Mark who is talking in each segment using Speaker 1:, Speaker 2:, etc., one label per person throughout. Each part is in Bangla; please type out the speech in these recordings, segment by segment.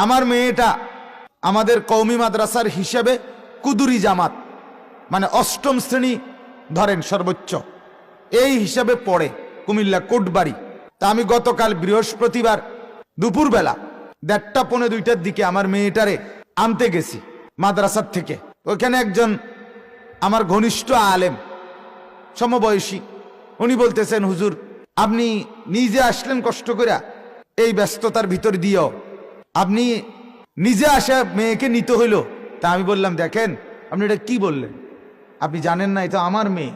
Speaker 1: আমার মেয়েটা আমাদের কওমি মাদ্রাসার হিসেবে কুদুরি জামাত, মানে অষ্টম শ্রেণী ধরেন সর্বোচ্চ, এই হিসাবে পড়ে কুমিল্লা কোটবাড়ি। তা আমি গতকাল বৃহস্পতিবার দুপুরবেলা 1:30-2টার দিকে আমার মেয়েটারে আনতে গেছি মাদ্রাসার থেকে। ওইখানে একজন আমার ঘনিষ্ঠ আলেম সমবয়সী, উনি বলতেছেন, হুজুর আপনি নিজে আসলেন কষ্ট করে এই ব্যস্ততার ভিতর দিয়েও, আপনি নিজে আসা মেয়েকে নিতে হইল। তা আমি বললাম, দেখেন আপনি এটা কি বললেন, আপনি জানেন না এটা আমার মেয়ে,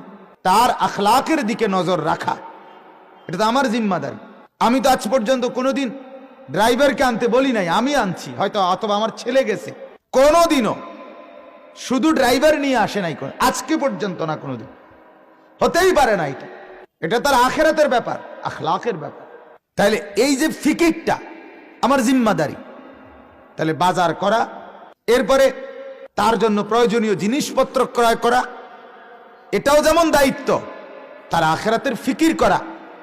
Speaker 1: তার আখলাকের দিকে নজর রাখা এটা তো আমার জিম্মাদারি। আমি তো আজ পর্যন্ত কোনোদিন ড্রাইভারকে আনতে বলি নাই, আমি আনছি হয়তো, অথবা আমার ছেলে গেছে, কোনোদিনও শুধু ড্রাইভার নিয়ে আসে নাই আজকে পর্যন্ত, না কোনোদিন, হতেই পারে না। এটা তার আখিরাতের ব্যাপার, আখলাকের ব্যাপার। তাহলে এই যে ফিকিরটা আমার জিম্মাদারি, তাহলে বাজার করা, এরপরে তার জন্য প্রয়োজনীয় জিনিসপত্র ক্রয় করা, এটাও যেমন দায়িত্ব, তার আখিরাতের ফিকির করা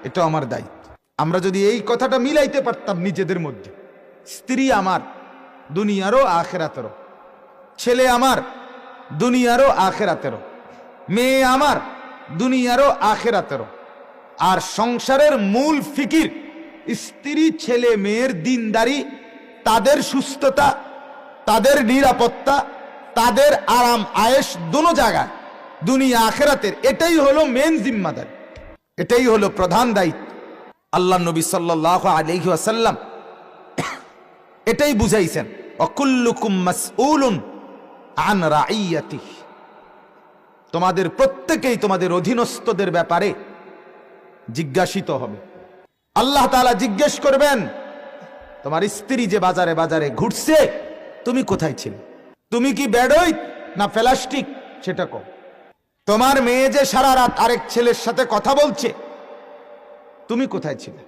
Speaker 1: এটাও আমার দায়িত্ব। আমরা যদি এই কথাটা মিলাইতে পারতাম নিজেদের মধ্যে, স্ত্রী আমার দুনিয়ারও আখিরাতেরও, ছেলে আমার দুনিয়ারও আখিরাতেরও, মেয়ে আমার দুনিয়ারও আখিরাতেরও, আর সংসারের মূল ফিকির স্ত্রী ছেলে মেয়ের দিনদারি, তাদের সুস্থতা, তাদের নিরাপত্তা, তাদের আরাম আয়েশ দোনো জায়গায় দুনিয়া আখিরাতের, এটাই হলো মেন জিম্মাদারি, এটাই হলো প্রধান দায়িত্ব। আল্লাহ নবী সাল্লাল্লাহু আলাইহি ওয়াসাল্লাম এটাই বুঝাইছেন, ওয়াকুল্লুকুম মাসউলুন আন রাইয়াতিহি, তোমাদের প্রত্যেকেই তোমাদের অধীনস্থদের ব্যাপারে জিজ্ঞাসিত হবে। আল্লাহ তাআলা জিজ্ঞেস করবেন, তোমার স্ত্রী যে বাজারে বাজারে ঘুরছে, তুমি কোথায় ছিলে? তুমি কি বেডই না প্লাস্টিক সেটা কও। তোমার মেয়ে যে সারা রাত আরেক ছেলের সাথে কথা বলছে, তুমি কোথায় ছিলে?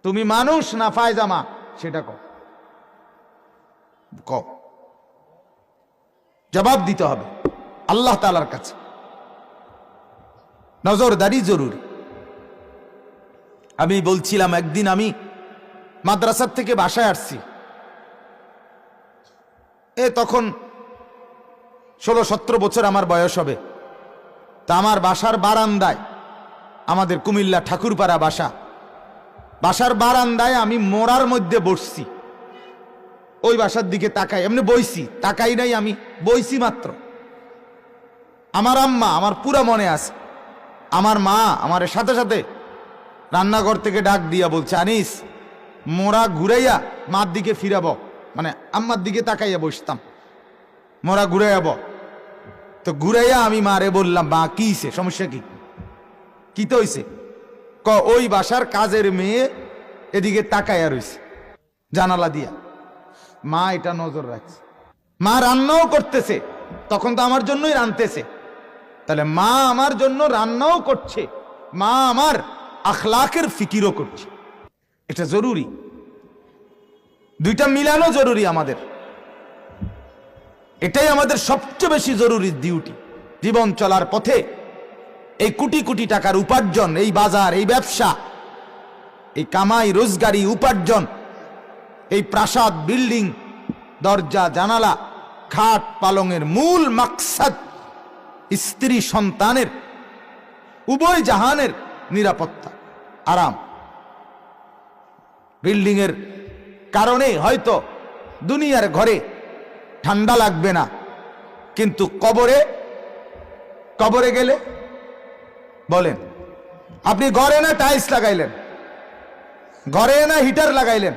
Speaker 1: তুমি মানুষ না ফায়জামা সেটা কও। জবাব দিতে হবে আল্লাহ তাআলার কাছে। নজরদারি জরুরি। আমি বলছিলাম, একদিন আমি মাদ্রাসার থেকে বাসায় আসছি, তখন 16-17 বছর আমার বয়স হবে। তা আমার বাসার বারান্দায়, আমাদের কুমিল্লা ঠাকুরপাড়া বাসা, বাসার বারান্দায় আমি মোড়ার মধ্যে বসছি, ওই বাসার দিকে তাকাই, এমনি বইছি, তাকাই নাই, আমি বইছি মাত্র। আমার আম্মা, আমার পুরা মনে আছে, আমার মা আমার সাথে সাথে রান্নাঘর থেকে ডাক দিয়া বলছে, আনিস মোড়া ঘুরাইয়া মার দিকে ফিরাব, মানে আম্মার দিকে তাকাইয়া বসতাম, মোড়া ঘুরাইয়াব। তো ঘুরাইয়া আমি মারে বললাম, মা কি হইছে, সমস্যা কি তো হইছে? ওই বাসার কাজের মেয়ে এদিকে তাকাইয়া রইছে জানালা দিয়া। মা এটা নজর রাখছে, মা রান্নাও করতেছে, তখন তো আমার জন্যই রান্নতেছে, তাহলে মা আমার জন্য রান্নাও করছে, মা আমার আখলাকের ফিকিরও করছে। এটা জরুরি, দুইটা মিলানো জরুরি আমাদের, এটাই আমাদের সবচেয়ে বেশি জরুরি ডিউটি। জীবন চলার পথে এই কোটি কোটি টাকার উপার্জন, এই বাজার, এই ব্যবসা, এই কামাই রোজগারি উপার্জন, এই প্রাসাদ বিল্ডিং, দরজা জানালা খাট পালঙের মূল মাকসাদ স্ত্রী সন্তানের উভয় জাহানের নিরাপত্তা, আরাম। বিল্ডিং এর কারণে হয়তো দুনিয়ার ঘরে ঠান্ডা লাগবে না, কিন্তু কবরে গেলে বলেন, আপনি ঘরে না টাইলস লাগাইলেন, ঘরে না হিটার লাগাইলেন,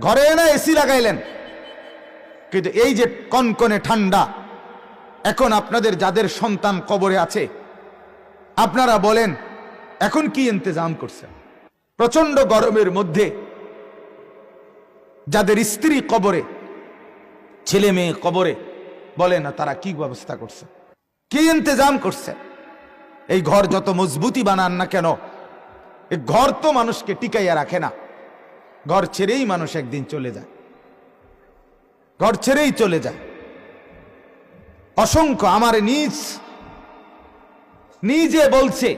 Speaker 1: ঘরে না এসি লাগাইলেন, কিন্তু এই যে কনকনে ঠান্ডা, এখন আপনাদের যাদের সন্তান কবরে আছে, আপনারা বলেন এখন কি ইন্তজাম করছেন? প্রচন্ড গরমের মধ্যে যাদের স্ত্রী কবরে, ছেলে মেয়ে কবরে, বলে না তারা কি ব্যবস্থা করছে, কি ইন্তজাম করছে? এই ঘর যত মজবুতি বানান না কেন, এই ঘর তো মানুষকে টিকাইয়া রাখে না, ঘর ছেড়েই মানুষ একদিন চলে যায়, ঘর ছেড়েই চলে যায়। অসংখ্য আমার নিজে বলছে,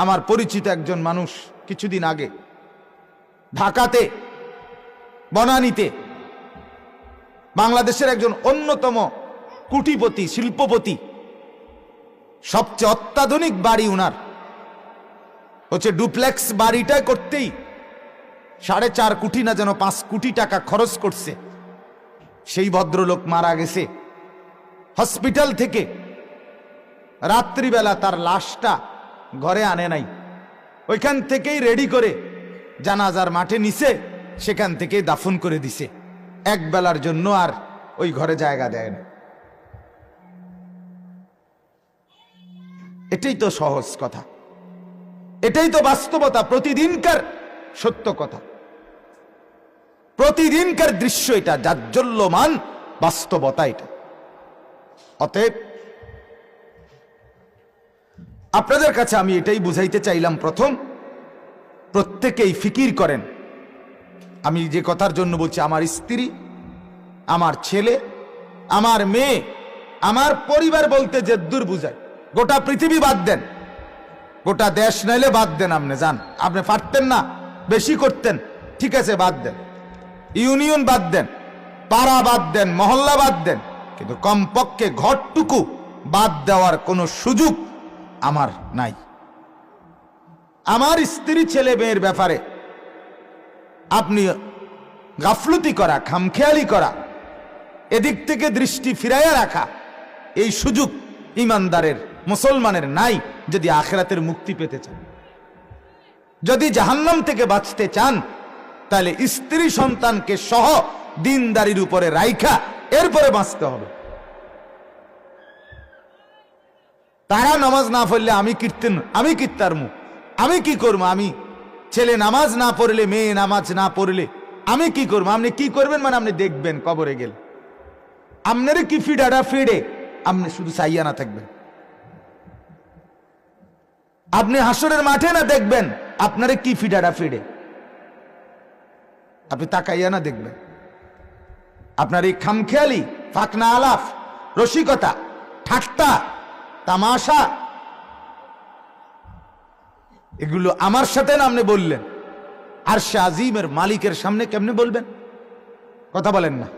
Speaker 1: আমার পরিচিত একজন মানুষ কিছুদিন আগে ঢাকাতে বনানীতে বাংলাদেশের একজন অন্যতম কুটিপতি, শিল্পপতি, সবচেয়ে অত্যাধুনিক বাড়ি উনার হচ্ছে ডুপ্লেক্স। বাড়িটা করতেই 4.5 কোটি না যেন 5 কোটি টাকা খরচ করছে। সেই ভদ্রলোক মারা গেছে। হসপিটাল থেকে রাত্রিবেলা তার লাশটা ঘরে আনে নাই, ওইখান থেকেই রেডি করে জানাজার মাঠে নিছে, সেখান থেকে দাফন করে দিছে। এক বেলার জন্য আর ওই ঘরে জায়গা দেয় না। এটাই তো সহজ কথা, এটাই তো বাস্তবতা, প্রতিদিনকার সত্য কথা, প্রতিদিনকার দৃশ্য এটা, জাজ্জল্যমান বাস্তবতা এটা। অতএব আপনাদের কাছে আমি এটাই বুঝাইতে চাইলাম, প্রথম প্রত্যেকেই ফিকির করেন। আমি যে কথার জন্য বলছি, আমার স্ত্রী, আমার ছেলে, আমার মেয়ে, আমার পরিবার বলতে যে দূর বুঝায়, গোটা পৃথিবী বাদ দেন, গোটা দেশ নাইলে বাদ দেন, আপনি যান, আপনি পারতেন না, বেশি করতেন, ঠিক আছে বাদ দেন, ইউনিয়ন বাদ দেন, পাড়া বাদ দেন, মহল্লা বাদ দেন, কিন্তু কমপক্ষে ঘরটুকু বাদ দেওয়ার কোনো সুযোগ আমার নাই। আমার স্ত্রী ছেলে মেয়ের ব্যাপারে আপনি গাফলতি করা, খামখেয়ালি করা, এদিক থেকে দৃষ্টি ফিরাইয়া রাখা, এই সুযোগ ইমানদারের, মুসলমানের নাই। যদি আখিরাতের মুক্তি পেতে চান, যদি জাহান্নাম থেকে বাঁচতে চান, তাহলে স্ত্রী সন্তানকে সহ দিনদারির উপরে রাইখা এরপরে বাঁচতে হবে। তারা নামাজ না পড়লে আমি কীর্তার মুখ, আমি কি করবো? আমি ছেলে নামাজ না পড়লে, মেয়ে নামাজ না পড়লে আমি কি করবো? আপনি কি করবেন মানে আপনি দেখবেন কবরে গেলে আপনারে কি ফিডাটা ফিডে, আপনি শুধু চাইয়া না থাকবেন। আপনি হাসরের মাঠে না দেখবেন আপনারে কি ফিডাটা ফিডে, আপনি তাকাইয়া না দেখবেন। আপনার এই খামখেয়ালি, ফাকনা আলাফ, রসিকতা, ঠাট্টা, তামাশা, এগুলো আমার সাথে না আপনি বললেন, আর সে আজিমের মালিকের সামনে কেমনে বলবেন? কথা বলেন না।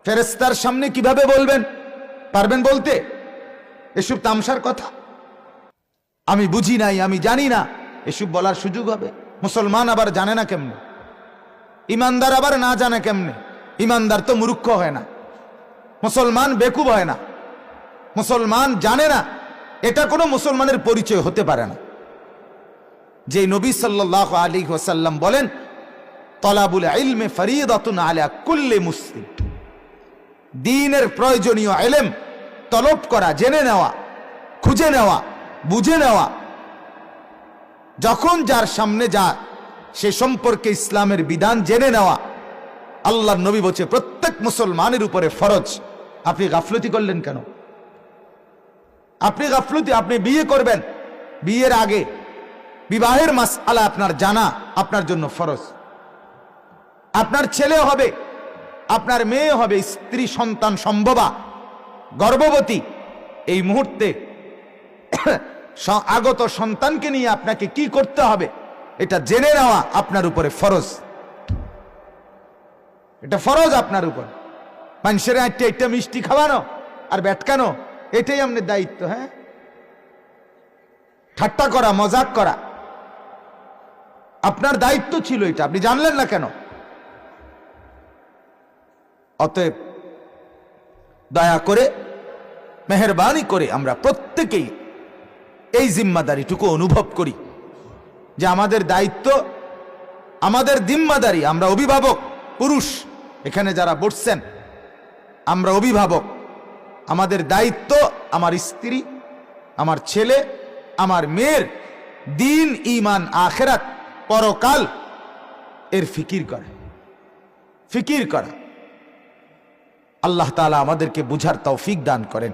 Speaker 1: ফেরেশতার সামনে কিভাবে বলবেন? পারবেন বলতে? এসব তামসার কথা। আমি বুঝি নাই, আমি জানি না, এসব বলার সুযোগ হবে? মুসলমান আবার জানে না কেমনে? ইমানদার আবার না জানে কেমনে? ইমানদার তো মূর্খ হয় না, মুসলমান বেকুব হয় না, মুসলমান জানে না, এটা কোনো মুসলমানের পরিচয় হতে পারে না। যে নবী সাল্লাল্লাহু আলাইহি ওয়াসাল্লাম বলেন, তলাবুল ইলমি ফরিদাতুন আলা কুল্লি মুসলিম, দ্বীনের প্রয়োজনীয় ইলম তলব করা, জেনে নেওয়া, খুঁজে নেওয়া, বুঝে নেওয়া, যখন যার সামনে যা সে সম্পর্কে ইসলামের বিধান জেনে নেওয়া আল্লাহর নবী বলছে প্রত্যেক মুসলমানের উপরে ফরজ। আপনি গাফলতি করলেন কেন? আপনি গাফলতি, আপনি বিয়ে করবেন, বিয়ের আগে বিবাহের মাসআলা আপনার জানা আপনার জন্য ফরজ। আপনার ছেলে হবে, আপনার মেয়ে হবে, স্ত্রী সন্তান সম্ভবা, গর্ভবতী, এই মুহূর্তে আগত সন্তানকে নিয়ে আপনাকে কি করতে হবে এটা জেনে নেওয়া আপনার উপরে ফরজ। এটা ফরজ আপনার উপর। মানুষের একটা মিষ্টি খাওয়ানো আর ব্যাটকানো, এটাই আপনার দায়িত্ব। হ্যাঁ, ঠাট্টা করা, মজাক করা আপনার দায়িত্ব ছিল, এটা আপনি জানলেন না কেন? অতএব দয়া করে, মেহেরবানি করে আমরা প্রত্যেকেই এই জিম্মাদারিটুকু অনুভব করি যে আমাদের দায়িত্ব, আমাদের জিম্মাদারি। আমরা অভিভাবক, পুরুষ এখানে যারা বসছেন আমরা অভিভাবক, আমাদের দায়িত্ব আমার স্ত্রী, আমার ছেলে, আমার মেয়ের দিন, ঈমান, আখিরাত, পরকাল এর ফিকির করা, ফিকির করা। আল্লাহ তাআলা আমাদেরকে বুঝার তৌফিক দান করেন।